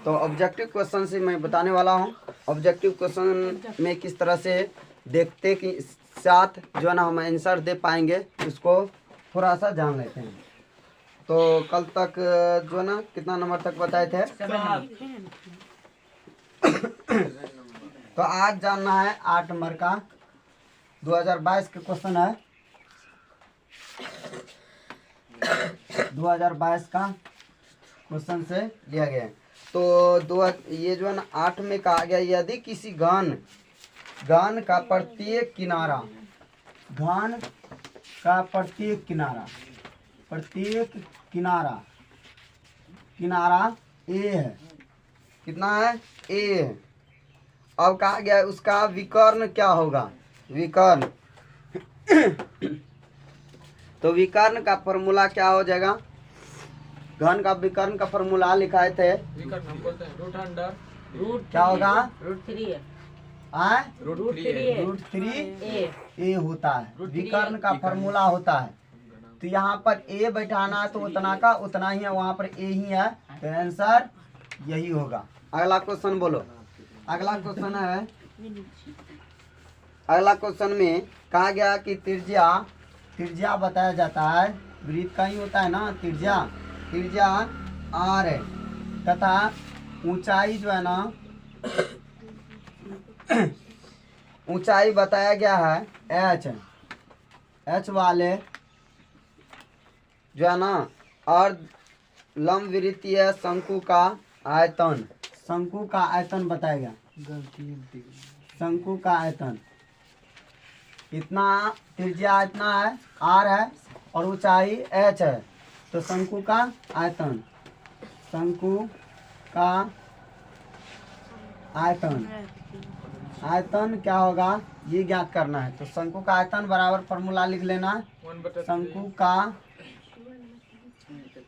तो objective question से मैं बताने वाला हूँ। ऑब्जेक्टिव क्वेश्चन में किस तरह से देखते कि साथ जो है ना हम आंसर दे पाएंगे, उसको थोड़ा सा जान लेते हैं। तो कल तक जो है ना कितना नंबर तक बताए थे? तो आज जानना है 8 नंबर का 2022 का क्वेश्चन है। 2022 का क्वेश्चन से लिया गया है। तो ये जो है ना 8 में कहा गया, यदि किसी घन का प्रत्येक किनारा, घन का प्रत्येक किनारा ए है। कितना है? ए है। अब कहा गया है उसका विकर्ण क्या होगा? विकर्ण तो विकर्ण का फॉर्मूला क्या हो जाएगा? घन का विकर्ण का फॉर्मूला लिखाए थे। क्या होगा? √3 a होता है। विकर्ण का फॉर्मूला होता है। तो यहाँ पर a बैठाना है तो उतना का उतना ही है, वहाँ पर a ही है, तो आंसर यही होगा। अगला क्वेश्चन बोलो। अगला क्वेश्चन है, अगला क्वेश्चन में कहा गया कि त्रिज्या बताया जाता है। वृत्त का ही होता है ना त्रिज्या r है, तथा ऊंचाई जो है ना ऊंचाई बताया गया है h वाले जो है ना, और लंबवृत्तीय शंकु का आयतन बताया गया। शंकु का आयतन इतना, त्रिज्या इतना है r है और ऊंचाई h है, तो शंकु का आयतन क्या होगा ये ज्ञात करना है। तो शंकु का आयतन बराबर फॉर्मूला लिख लेना। शंकु का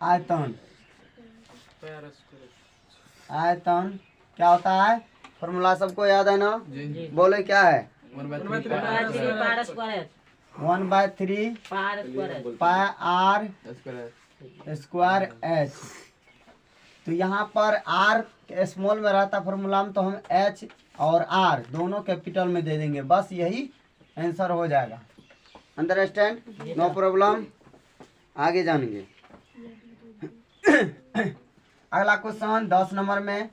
आयतन क्या होता है? फॉर्मूला सबको याद है ना? बोले क्या है? 1/3 पाई r स्क्वायर h। तो यहाँ पर r स्मॉल में रहता फॉर्मूला में, तो हम h और r दोनों कैपिटल में दे देंगे, बस यही आंसर हो जाएगा। अंडरस्टैंड? No problem. आगे जानेंगे। अगला क्वेश्चन 10 नंबर में,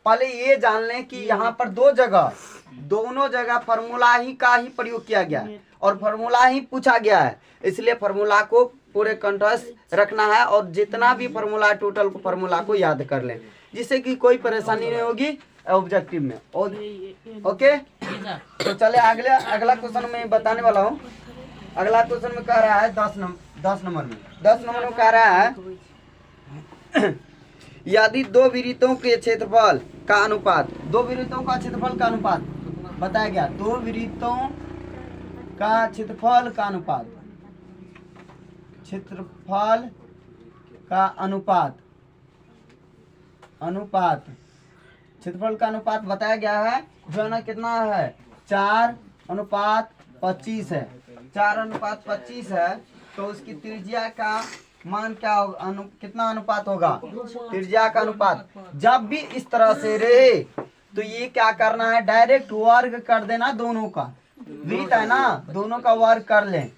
पहले ये जान लें कि यहाँ पर दोनों जगह फार्मूला ही का ही प्रयोग किया गया है और फार्मूला ही पूछा गया है, इसलिए फार्मूला को पूरे कंठस्थ रखना है और जितना भी फार्मूला टोटल को फार्मूला को याद कर लें, जिससे कि कोई परेशानी नहीं होगी ऑब्जेक्टिव में। ओके, तो चले अगला क्वेश्चन में बताने वाला हूँ। अगला क्वेश्चन में कह रहा है 10 नंबर में कह रहा है यदि दो वृत्तों के क्षेत्रफल का अनुपात, बताया गया। दो वृत्तों का क्षेत्रफल का अनुपात बताया गया है, जो है ना कितना है? 4:25 है। 4:25 है, तो उसकी त्रिज्या का मान क्या होगा? कितना अनुपात होगा? त्रिज्या का अनुपात जब भी इस तरह से रहे तो ये क्या करना है? डायरेक्ट वर्ग कर देना दोनों का। वृत्त है ना, दोनों का वर्ग कर लें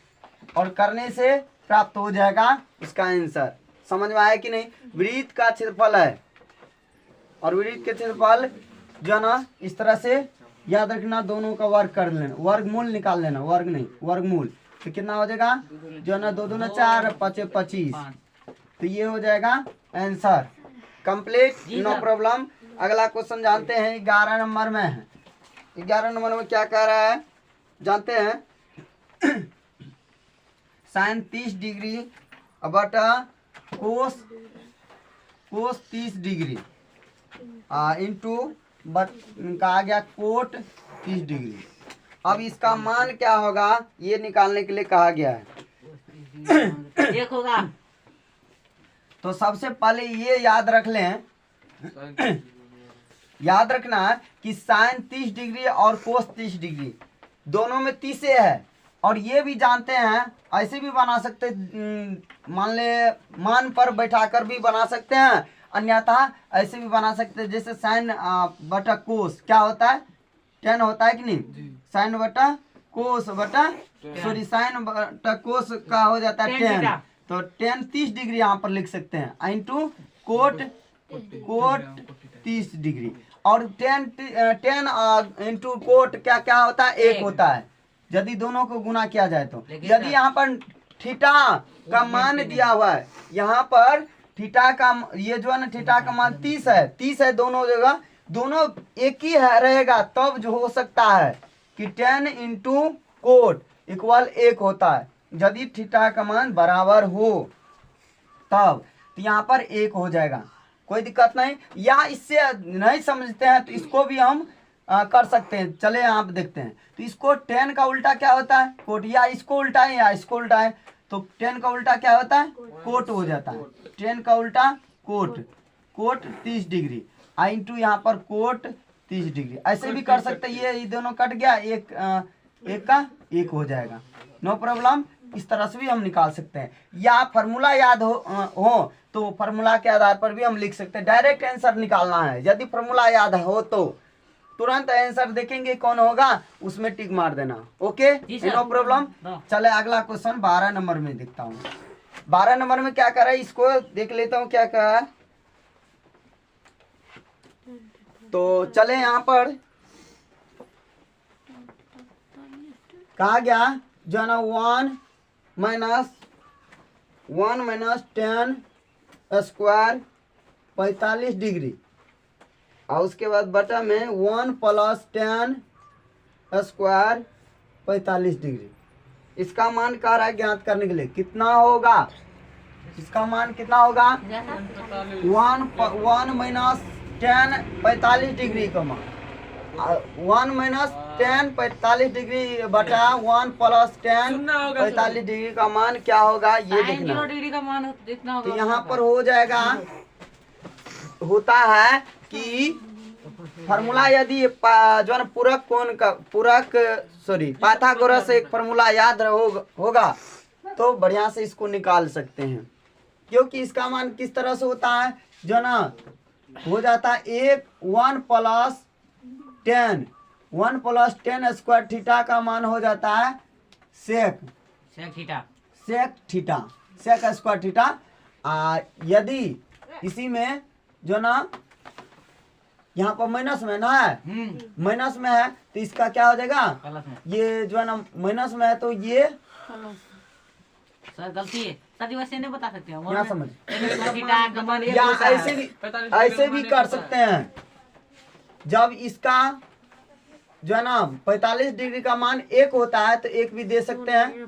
और करने से प्राप्त हो जाएगा इसका आंसर। समझ में आया कि नहीं? वृत्त का क्षेत्रफल है और वृत्त के क्षेत्रफल जो है ना इस तरह से याद रखना, दोनों का वर्ग कर लेना, वर्गमूल निकाल लेना, वर्ग नहीं वर्गमूल। तो कितना हो जाएगा? जो है ना 2 दूना 4, 5 25, तो ये हो जाएगा आंसर कंप्लीट। No problem. अगला क्वेश्चन जानते हैं 11 नंबर में है। 11 नंबर में क्या कह रहा है जानते हैं? sin 30 डिग्री बटा कोस 30 डिग्री इंटू कहा गया कोट 30 डिग्री। अब इसका मान क्या होगा ये निकालने के लिए कहा गया है। एक होगा। तो सबसे पहले ये याद रख लें, याद रखना कि साइन 30 डिग्री और कोस 30 डिग्री दोनों में 30 है, और ये भी जानते हैं ऐसे भी बना सकते, मान ले मान पर बैठाकर भी बना सकते हैं अन्यथा ऐसे भी बना सकते हैं, जैसे साइन बटा कोस क्या होता है, 10 होता है कि नहीं, साइन बटा कोस बटा सॉरी साइन बटा कोस का हो जाता है 10, तो 10 30 डिग्री यहाँ पर लिख सकते हैं इंटू कोट 30 डिग्री, और 10 इंटू कोट क्या क्या होता है, 1 होता है यदि दोनों को गुना किया जाए तो। यदि यहाँ पर थीटा का मान दिया हुआ है, यहाँ पर थीटा का ये जो है ना थीटा का मान 30 है दोनों जगह, दोनों एक ही है रहेगा, तब जो हो सकता है कि 10 इंटू कोट इक्वल 1 होता है। यदि थीटा का मान बराबर हो तब तो यहाँ पर 1 हो जाएगा, कोई दिक्कत नहीं। या इससे नहीं समझते हैं तो इसको भी हम कर सकते हैं, चले आप देखते हैं। तो इसको 10 का उल्टा क्या होता है, कोट, या इसको उल्टा है या इसको उल्टा है, तो 10 का उल्टा क्या होता है, कोट हो जाता है। 10 का उल्टा कोट 30 डिग्री इंटू यहाँ पर कोट 30 डिग्री, ऐसे भी कर सकते हैं। ये दोनों कट गया, एक का 1 हो जाएगा, नो प्रॉब्लम। इस तरह से भी हम निकाल सकते हैं, या फार्मूला याद हो तो फार्मूला के आधार पर भी हम लिख सकते हैं। डायरेक्ट आंसर निकालना है, यदि फार्मूला याद हो तो तुरंत आंसर देखेंगे कौन होगा, उसमें टिक मार देना, ओके, नो प्रॉब्लम। चले अगला क्वेश्चन 12 नंबर में देखता हूँ। 12 नंबर में क्या कर रहा है, इसको देख लेता हूँ क्या कहा है। तो चले यहाँ पर कहा गया जो है ना 1 माइनस 10 स्क्वायर 45 डिग्री, और उसके बाद बटा में 1 प्लस 10 स्क्वायर 45 डिग्री। इसका मान कह रहा है ज्ञात करने के लिए, कितना होगा, इसका मान कितना होगा, 1 माइनस 10 45 डिग्री का मान, 1 माइनस 10 45 डिग्री बटा 1 प्लस 10 45 डिग्री का मान क्या होगा, ये देखना। डिग्री का मान जितना होगा तो यहाँ पर हो जाएगा, होता है कि फार्मूला यदि जो है ना पूरक कोण का पाइथागोरस एक फार्मूला याद होगा तो बढ़िया से इसको निकाल सकते हैं, क्योंकि इसका मान किस तरह से होता है, जो ना हो जाता है 1 प्लस 10 स्क्वायर थीटा का मान हो जाता है सेक स्क्वायर थीटा। यदि इसी में जो ना यहाँ पर माइनस में ना है, माइनस में है तो इसका क्या हो जाएगा, ये जो है ना माइनस में है तो ये सर गलती है सर, वैसे नहीं बता सकते हो, यहाँ समझ, या या ऐसे भी कर सकते हैं। जब इसका जो है ना 45 डिग्री का मान 1 होता है तो 1 भी दे सकते हैं,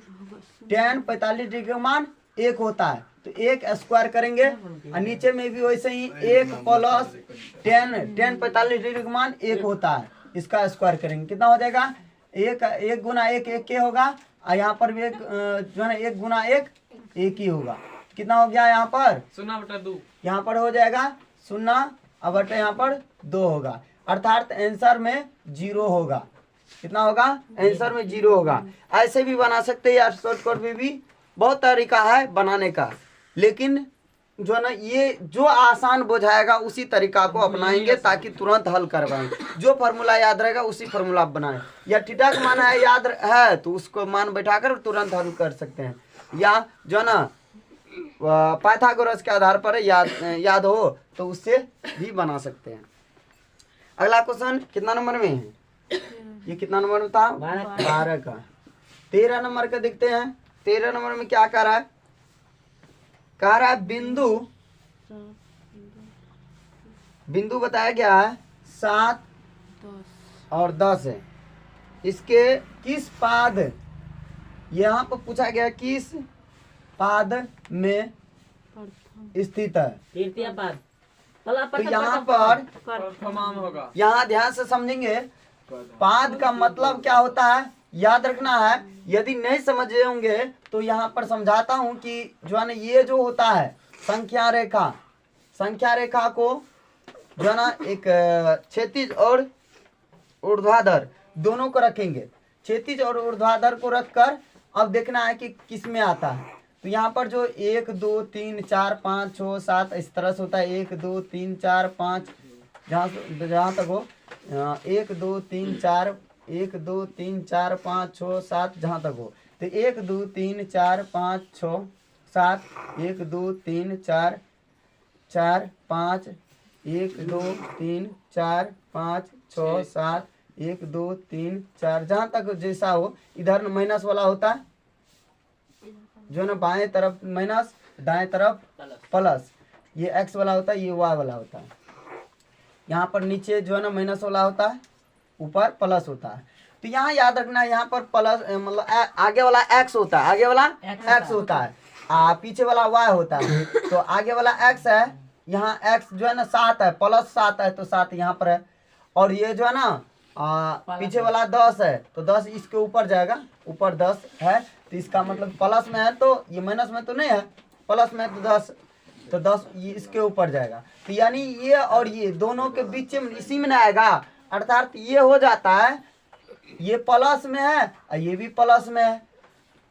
10 45 डिग्री का मान 1 होता है तो 1 स्क्वायर करेंगे, और नीचे में भी वैसे ही 1 प्लस 10 45 डिग्री का मान 1 होता है, इसका स्क्वायर करेंगे, कितना हो जाएगा, 1 गुना 1 1 के होगा, और यहाँ पर भी एक जो है ना 1 गुना 1 1 ही होगा, कितना हो गया, यहाँ पर 0/2, यहाँ पर हो जाएगा 0 और बटे यहाँ पर 2 होगा, अर्थात आंसर में 0 होगा, कितना होगा, आंसर में 0 होगा। ऐसे भी बना सकते हैं यार, शॉर्टकट में भी बहुत तरीका है बनाने का, लेकिन जो है ना ये जो आसान बुझाएगा उसी तरीका को अपनाएंगे ताकि तुरंत हल कर पाएंगे। जो फार्मूला याद रहेगा उसी फार्मूला आप बनाएं, या थीटा का मान है याद है तो उसको मान बैठाकर तुरंत हल कर सकते हैं, या जो है ना पाइथागोरस के आधार पर याद हो तो उससे भी बना सकते हैं। अगला क्वेश्चन कितना नंबर में है, ये कितना नंबर में था, 12 का। 13 नंबर का देखते हैं। 13 नंबर में क्या कह रहा है, कह रहा है बिंदु बताया गया है 7 और 10 है, इसके किस पाद, यहाँ पर पूछा गया किस पाद में स्थित है, तृतीय पाद। तो यहाँ पर प्रथमाम होगा, यहाँ ध्यान से समझेंगे, पाद का मतलब क्या होता है याद रखना है। यदि नहीं समझे होंगे तो यहाँ पर समझाता हूँ कि जो है ना ये जो होता है संख्या रेखा को जो है ना एक क्षैतिज और ऊर्ध्वाधर दोनों को रखेंगे, क्षैतिज और ऊर्ध्वाधर को रखकर अब देखना है कि किस में आता है। तो यहाँ पर जो 1 2 3 4 5 6 7 इस तरह से होता है, 1 2 3 4 5 जहाँ तक हो 1 2 3 4 1 2 3 4 5 6 7 जहाँ तक हो। तो 1 2 3 4 5 6 7 1 2 3 4 4 5 1 2 3 4 5 6 7 1 2 3 4 जहाँ तक जैसा हो। इधर माइनस वाला होता है जो ना बाएं तरफ माइनस, दाएं तरफ प्लस, ये एक्स वाला होता है, ये वाई वाला होता है। यहाँ पर नीचे जो है ना माइनस वाला होता है, ऊपर प्लस होता है। तो यहाँ याद रखना है, यहाँ पर प्लस मतलब आगे वाला एक्स होता है, आगे वाला एक्स होता है, पीछे वाला वाई होता है। तो आगे वाला एक्स है, यहाँ एक्स जो है ना 7 है, प्लस 7 है तो 7 यहाँ पर है। और ये जो है ना पीछे वाला 10 है तो 10 इसके ऊपर जाएगा, ऊपर 10 है तो इसका मतलब प्लस में है, तो ये माइनस में तो नहीं है, प्लस में तो 10, तो 10 ये इसके ऊपर जाएगा। तो यानी ये और ये दोनों के बीच में इसी में आएगा, अर्थात ये हो जाता है, ये प्लस में है और ये भी प्लस में है,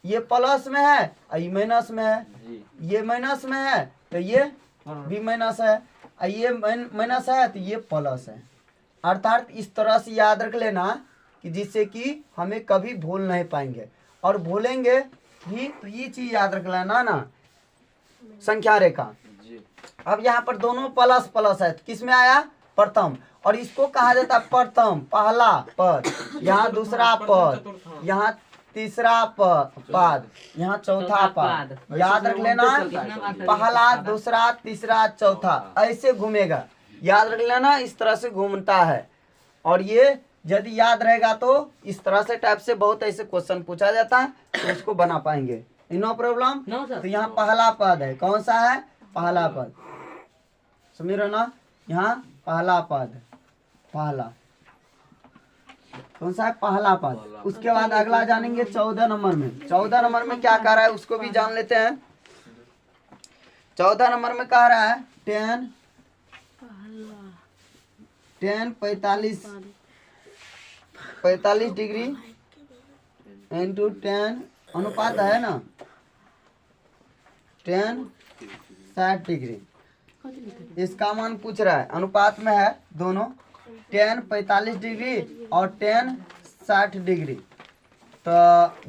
ये प्लस में है और ये माइनस में है, ये माइनस में है तो ये भी माइनस है, और ये माइनस है तो ये प्लस है। अर्थात इस तरह से याद रख लेना कि जिससे कि हमें कभी भूल नहीं पाएंगे, और भूलेंगे भी तो ये चीज याद रख लेना ना, संख्या रेखा। अब यहाँ पर दोनों प्लस प्लस है तो किस में आया, प्रथम, और इसको कहा जाता है प्रथम, पहला पद, यहाँ दूसरा पद, यहाँ तीसरा पद, यहाँ चौथा पद। याद रख लेना, पहला दूसरा तीसरा चौथा ऐसे घूमेगा, याद रख लेना, इस तरह से घूमता है। और ये यदि याद रहेगा तो इस तरह से टाइप से बहुत ऐसे क्वेश्चन पूछा जाता है तो उसको बना पाएंगे, नो प्रॉब्लम। तो यहाँ पहला पद है, कौन सा है, पहला पद, समझ रहे ना, यहाँ पहला पद, पहला कौन सा है, पहला पद। उसके बाद अगला जानेंगे 14 नंबर में। 14 नंबर में क्या कह रहा है उसको भी जान लेते हैं। 14 नंबर में कह रहा है 10 45 डिग्री इंटू 10 अनुपात है ना 10 60 डिग्री, इसका मान पूछ रहा है। अनुपात में है दोनों, 10 45 डिग्री और 10 60 डिग्री। तो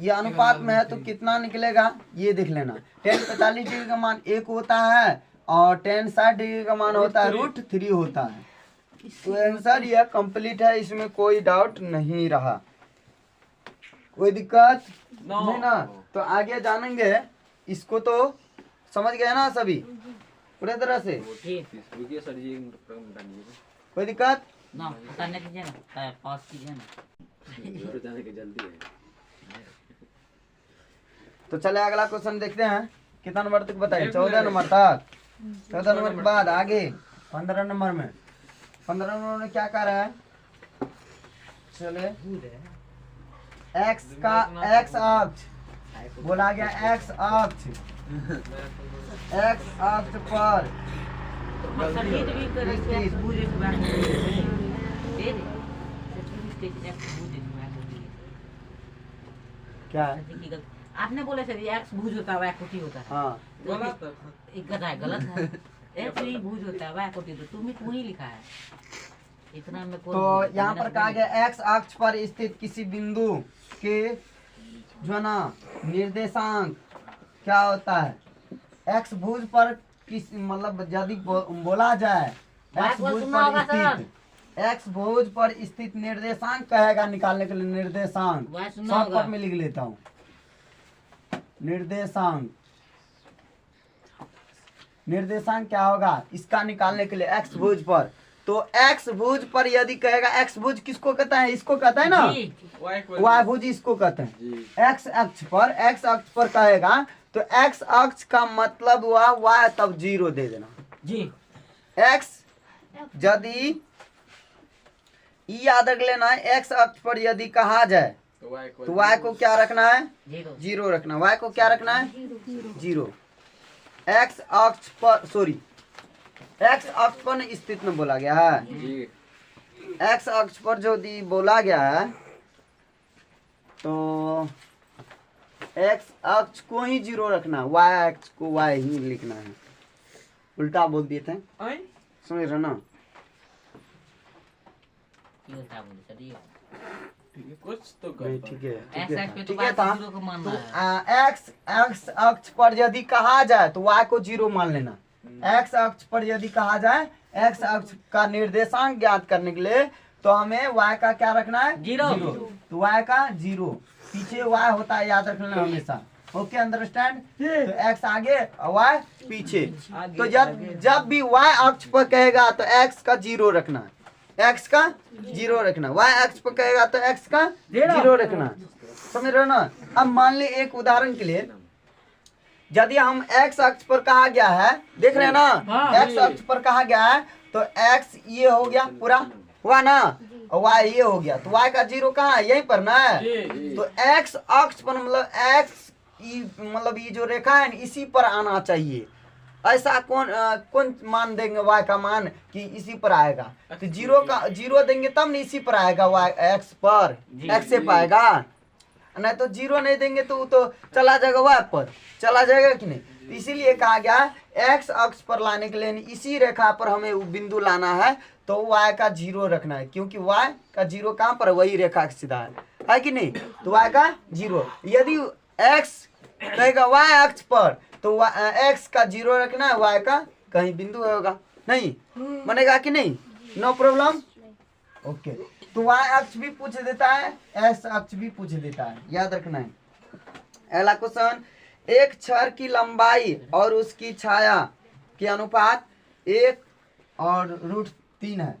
ये अनुपात में है तो कितना निकलेगा ये देख लेना। 10 45 डिग्री का मान 1 होता है और 10 60 डिग्री का मान होता है √3 होता है। तो आंसर यह कंप्लीट है, इसमें कोई डाउट नहीं रहा, कोई दिक्कत नहीं ना। तो आगे जानेंगे, इसको तो समझ गए ना सभी पूरे तरह से, कोई दिक्कत ना, करने कीजिए ना, पॉज कीजिए ना। तो चले अगला क्वेश्चन देखते हैं, कितना नंबर तक बताइए, 14 नंबर तक। 14 नंबर के बाद आगे 15 नंबर में, 15 नंबर में क्या कह रहा है, चले एक्स का एक्स अक्ष बोला गया, एक्स अक्ष पर क्या है, आपने बोले सर एक्स भुज होता है, वाई कोटि होता है। हाँ गलत है, गलत है। एक्स ही भुज होता है, वाई कोटि, तो तू ही लिखा है इतना में। तो यहाँ पर कहा गया एक्स अक्ष पर स्थित किसी बिंदु के जो है ना निर्देशांक क्या होता है। एक्स भुज पर किस मतलब यदि बोला जाए एक्स भुज पर स्थित निर्देशांक कहेगा, निकालने के लिए निर्देशांक शॉर्टकट में लिख लेता हूँ, निर्देशांक क्या होगा इसका निकालने के लिए एक्स भुज पर। तो एक्स भुज पर यदि कहेगा, एक्स भुज किसको कहता है, इसको कहता है ना, वाई भुज इसको कहते हैं। एक्स अक्ष पर कहेगा तो एक्स अक्ष का मतलब हुआ वाई, तब 0 दे देना जी। एक्स यदि याद रख लेना है, एक्स अक्ष पर यदि कहा जाए तो वाई को क्या रखना है, 0 रखना। वाई को क्या रखना है, 0। एक्स अक्ष पर एक्स अक्ष पर स्थित में बोला गया है, एक्स अक्ष पर जो बोला गया है तो एक्स अक्ष को ही जीरो रखना, वाई अक्ष को वाई ही लिखना है। उल्टा बोल दिए थे, समझ रहे ना? ये उल्टा बोले चलिए। कुछ तो नहीं, ठीक है एक्स एक्स पे तो ठीक है वाई था। को जीरो को मानना तो है। एक्स एक्स अक्ष पर यदि कहा जाए तो वाई को जीरो मान लेना। एक्स अक्ष पर यदि कहा जाए, एक्स अक्ष का निर्देशांक ज्ञात करने के लिए तो हमें वाई का क्या रखना है? जीरो। तो वाई का जीरो, पीछे वाई होता है, याद रखना हमेशा। Okay, understand? तो एक्स आगे और वाई पीछे। तो जब भी वाई अक्ष पर कहेगा तो एक्स का जीरो रखना है, एक्स का जीरो रखना। वाई अक्ष पर कहेगा तो एक्स का जीरो रखना, समझ रहे हो ना? अब मान ली एक उदाहरण के लिए, यदि हम एक्स अक्ष पर कहा गया है, देख रहे हैं ना, एक्स अक्ष पर कहा गया है तो एक्स ये हो गया पूरा हुआ ना, और वाई ये हो गया, तो वाई का जीरो कहाँ है? यहीं पर ना है। तो एक्स अक्ष पर मतलब एक्स मतलब ये जो रेखा है इसी पर आना चाहिए। ऐसा कौन मान देंगे वाई का मान कि इसी पर आएगा? तो जीरो देंगे तब नहीं इसी पर आएगा, वाई एक्स पर एक्स से पाएगा, नहीं तो जीरो नहीं देंगे तो चला जाएगा वाई पर, चला जाएगा कि नहीं? तो इसीलिए कहा गया एक्स अक्ष पर लाने के लिए इसी रेखा पर हमें वो बिंदु लाना है, तो वाई का जीरो रखना है, क्योंकि वाई का जीरो कहाँ पर? वही रेखा के सीधा है कि नहीं? तो वाई का जीरो। यदि एक्स कहेगा वाई अक्ष पर तो एक्स का जीरो रखना है, वाई का कहीं बिंदु होगा, नहीं बनेगा कि नहीं? No problem. ओके, तो वाई अक्ष भी पूछ देता है, एक्स अक्ष भी पूछ देता है, याद रखना है। अगला क्वेश्चन, एक छड़ की लंबाई और उसकी छाया के अनुपात 1 और √3 है।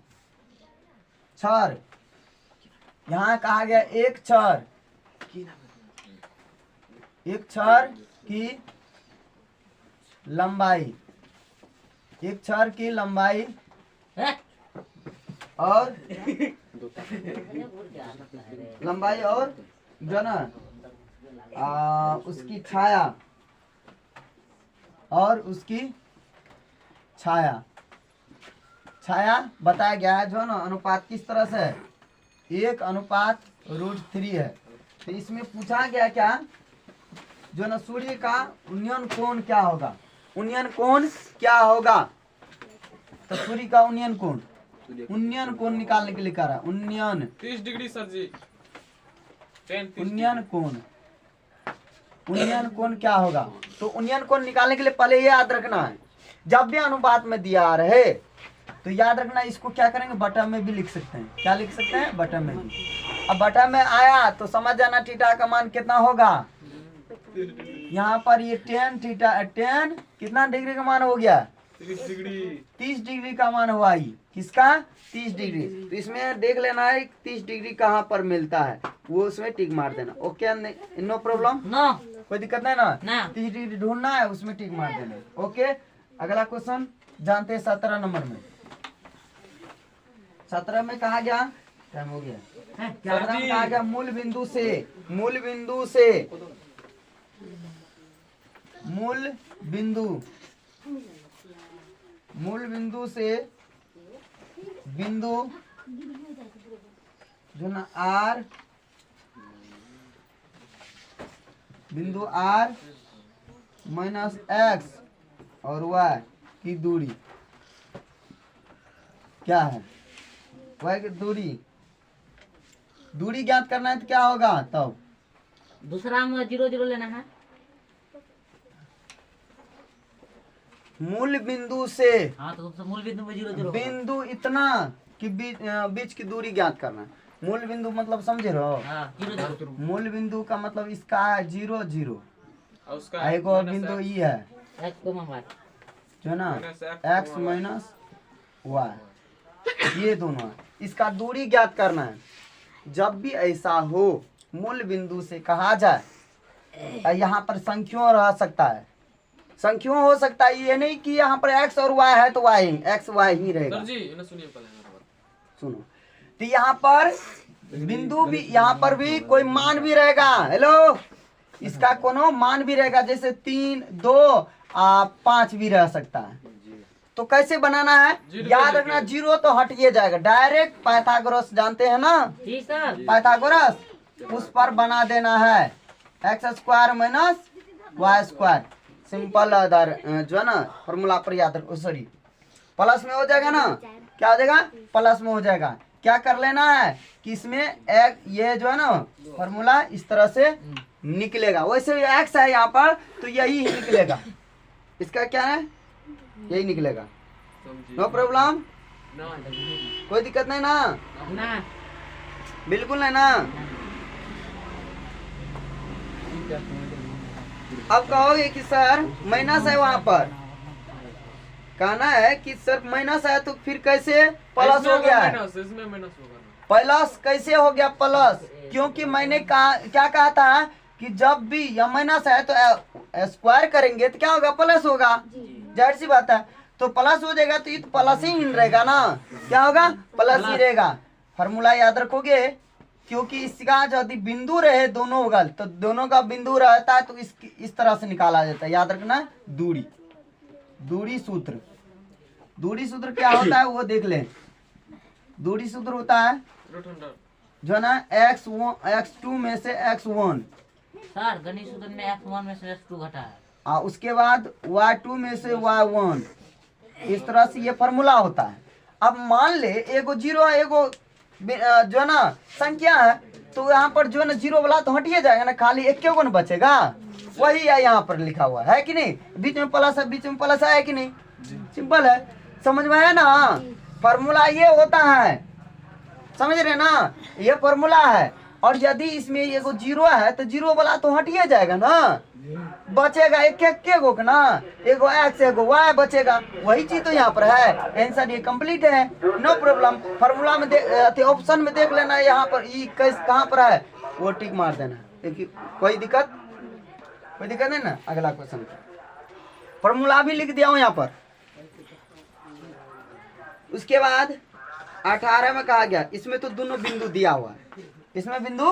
छड़, यहाँ कहा गया एक छड़ की लंबाई, एक छड़ की लंबाई और जो ना उसकी छाया और उसकी छाया बताया गया है, जो ना अनुपात किस तरह से है? 1:√3 है। तो इसमें पूछा गया क्या, जो ना सूर्य का उन्नयन कोण क्या होगा? उन्नयन कोण क्या होगा? तो सूर्य का उन्नयन कोण निकालने के लिए कह रहा है। उन्नयन 30 डिग्री सर जी। उन्नयन कोण क्या होगा? तो उन्नयन कोण निकालने के लिए पहले ये याद रखना है, जब भी अनुपात में दिया रहे तो याद रखना, इसको क्या करेंगे? बटन में भी लिख सकते हैं। क्या लिख सकते हैं? बटन में भी। अब बटन में आया तो समझ जाना थीटा का मान कितना होगा। यहाँ पर ये 10 कितना डिग्री का मान हो गया? 30 डिग्री का मान हुआ। ये किसका? 30 डिग्री। तो इसमें देख लेना है 30 डिग्री कहाँ पर मिलता है, वो उसमें टिक मार देना। ओके, नो प्रॉब्लम, नो कोई दिक्कत नहीं ना? ना। 30 डिग्री ढूंढना है, उसमें टिक मार देना। ओके, अगला क्वेश्चन जानते हैं 17 नंबर में। 17 में कहा गया, टाइम हो गया, 17 में कहा गया मूल बिंदु से बिंदु जो ना R, बिंदु R -x और y की दूरी क्या है? y की दूरी ज्ञात करना है तो क्या होगा? तब दूसरा में 0 लेना है। मूल बिंदु से हाँ, तो मूल बिंदु में 0 बिंदु इतना कि बीच की दूरी ज्ञात करना है। मूल बिंदु मतलब समझे रहो? हाँ, 0 मूल बिंदु का मतलब इसका है 0 0, और उसका एक और बिंदु ई है एक्स को मंगवा जो ना x -y, ये दोनों है। इसका दूरी ज्ञात करना है। जब भी ऐसा हो मूल बिंदु से कहा जाए, यहाँ पर संख्यों रह सकता है, संख्यों हो सकता है, ये नहीं कि यहाँ पर x और y है तो x y ही रहेगा। सर जी इन्हें सुनिए पहले मेरा बात। सुनो, तो यहाँ पर बिंदु भी, यहाँ पर भी कोई मान भी रहेगा। हेलो, इसका कोनो मान भी रहेगा, जैसे 3 2 5 भी रह सकता है। तो कैसे बनाना है? याद रखना, 0 तो हटिए जाएगा, डायरेक्ट पाइथागोरस जानते हैं ना, जी सर। पाइथागोरस, उस पर बना देना है। X square minus Y square, simple आधार जो है ना फॉर्मूला पर याद रखो, सॉरी प्लस में हो जाएगा ना, क्या हो जाएगा प्लस में हो जाएगा। क्या कर लेना है कि इसमें एक ये जो है ना फॉर्मूला इस तरह से निकलेगा, वैसे एक्स है यहाँ पर तो यही निकलेगा, इसका क्या है यही निकलेगा, समझी नो प्रॉब्लम, ना कोई दिक्कत नहीं ना, ना बिल्कुल नहीं ना। अब कहोगे कि सर माइनस है वहां पर, कहना है कि सर माइनस है तो फिर कैसे प्लस हो गया है, इसमें माइनस होगा ना। प्लस कैसे हो गया प्लस, क्योंकि मैंने कहा क्या कहा था कि जब भी यह माइनस है तो स्क्वायर करेंगे तो क्या होगा प्लस होगा, जाहिर सी बात है, तो प्लस हो जाएगा तो ये तो प्लस ही रहेगा ना, क्या होगा प्लस ही रहेगा। फार्मूला याद रखोगे, क्योंकि इसका यदि बिंदु रहे दोनों बगल तो दोनों का बिंदु रहता है तो इस तरह से निकाला जाता है, याद रखना दूरी, दूरी सूत्र, दूरी सूत्र क्या होता है वो देख लें। दूरी सूत्र होता है रूट अंडर जो है ना x2 में से x1, सर गणित सूत्र में x1 में से x2 घटा है। उसके बाद y2 में से y1, इस तरह से ये फॉर्मूला होता है। अब मान ले एगो जीरो है एगो जो है ना संख्या है, तो यहाँ पर जो है ना जीरो वाला तो हटिए जाएगा ना, खाली एक को ना बचेगा, वही है यहाँ पर लिखा हुआ है कि नहीं, बीच में प्लस है, बीच में प्लस है कि नहीं, सिंपल है, समझ में आया ना। फॉर्मूला ये होता है, समझ रहे ना, ये फॉर्मूला है। और यदि इसमें एगो जीरो है तो जीरो वाला तो हटिए जाएगा ना, बचेगा एक गो का ना, एगो एक्स एगो वाई बचेगा, वही चीज तो यहाँ पर है। आंसर ये कंप्लीट है, नो प्रॉब्लम। फॉर्मूला में ऑप्शन में देख लेना यहाँ पर ई कहाँ पर है वो टिक मार देना, देखिए कोई दिक्कत नहीं ना। अगला क्वेश्चन फॉर्मूला भी लिख दिया हूँ यहाँ पर। उसके बाद 18 में कहा गया, इसमें तो दोनों बिंदु दिया हुआ है, इसमें बिंदु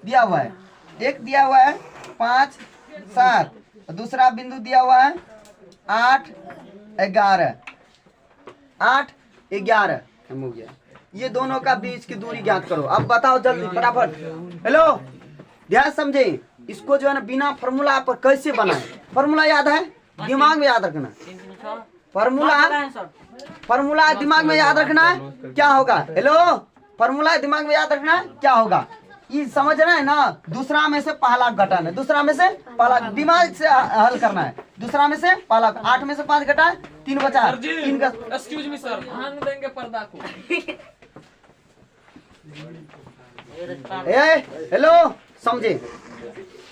दिया हुआ है, एक दिया हुआ है 5 7, दूसरा बिंदु दिया हुआ है 8 11, 8 11 हो गया। ये दोनों का बीच की दूरी ज्ञात करो। अब बताओ जल्दी फटाफट, हेलो ध्यान समझे, इसको जो है ना बिना फॉर्मूला पर कैसे बनाए, फॉर्मूला याद है दिमाग में याद रखना, फॉर्मूला दिमाग में याद रखना है क्या होगा, हेलो फॉर्मूला दिमाग में याद रखना है क्या होगा, ये समझना है ना। दूसरा में से पहला घटाना है, दूसरा में से पहला, दिमाग से हल करना है। दूसरा में से पहला, 8 में से 5 घटा, 3 बचा, 3 का एक्सक्यूज मी सर, भांग देंगे पर्दा को। हेलो समझे,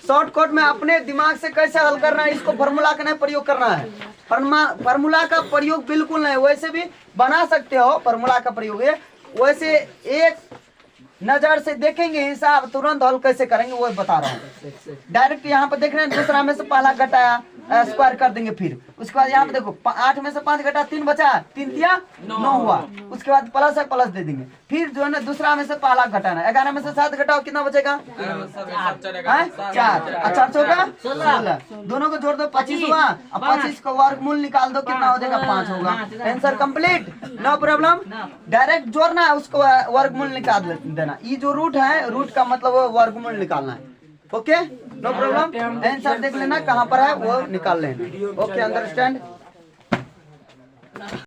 शॉर्टकट में अपने दिमाग से कैसे हल करना है, इसको फार्मूला का नहीं प्रयोग करना है। फार्मूला का प्रयोग बिल्कुल नहीं, वैसे भी बना सकते हो फार्मूला का प्रयोग है, वैसे एक नजर से देखेंगे हिसाब तुरंत हल कैसे करेंगे वो बता रहा हूँ। डायरेक्ट यहाँ पे देख रहे हैं, दूसरा में से पहला घटाया स्क्वायर कर देंगे, फिर उसके बाद यहाँ पे देखो 8 में से 5 घटा, 3 बचा, 3 दिया 9 हुआ, उसके बाद प्लस है प्लस दे देंगे, फिर जो है ना दूसरा में से पहला घटाना, 11 में से 7 घटाओ कितना बचेगा 4, 4 होगा 16, दोनों को जोड़ दो 25 हुआ, अब 25 का वर्गमूल निकाल दो कितना हो जाएगा 5 होगा। Answer complete, no problem. Direct जोड़ना है उसको वर्गमूल निकाल देना, ये जो रूट है रूट का मतलब वर्गमूल निकालना है, ओके नो प्रॉब्लम। आंसर देख लेना कहाँ पर है वो निकाल लेना, ओके अंडरस्टैंड।